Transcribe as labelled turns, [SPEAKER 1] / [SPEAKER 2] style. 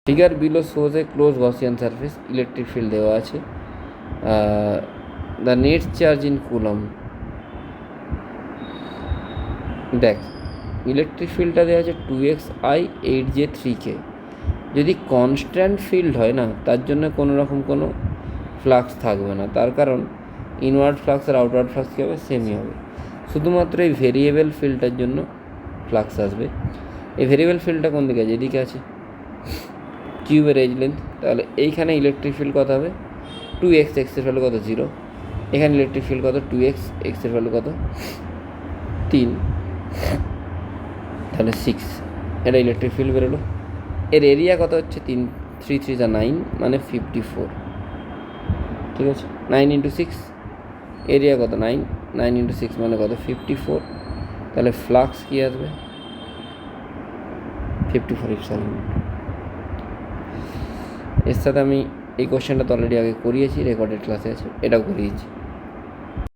[SPEAKER 1] Figure below shows a close Gaussian surface, electric field দেওয়া আছে। The net charge in coulomb, দেখ electric ফিল্ডটা দেওয়া আছে 2xi 8j3k। যদি কনস্ট্যান্ট ফিল্ড হয় না, তার জন্য কোনো রকম কোনো ফ্লাক্স থাকবে না, তার কারণ ইনওয়ার্ড ফ্লাক্স আর আউটওয়ার্ড ফ্লাক্স কী হবে, সেমই হবে। শুধুমাত্র এই ভেরিয়েবল ফিল্ডটার জন্য ফ্লাক্স আসবে। এই ভেরিয়েবল ফিল্ডটা কোন দিকে আছে, এদিকে আছে, কিউবের এজ লেন্থ। তাহলে এইখানে ইলেকট্রিক ফিল্ড কত হবে, 2x, এক্সের ভ্যালু কত 0। এখানে ইলেকট্রিক ফিল্ড কত 2x, এক্সের ভ্যালু কত 3, তাহলে 6। এটা ইলেকট্রিক ফিল্ড বেরোলো। এর এরিয়া কত হচ্ছে 3 3 3 9 মানে 54, ঠিক আছে। 9 × 6 এরিয়া কত 9, 9 × 6 মানে কত 54। তাহলে ফ্লাক্স কী আসবে 54 ইপসিলন। এর সাথে আমি এই কোশ্চেনটা তো অলরেডি আগে করিয়েছি, রেকর্ডেড ক্লাসে আছে, এটাও করিয়েছি।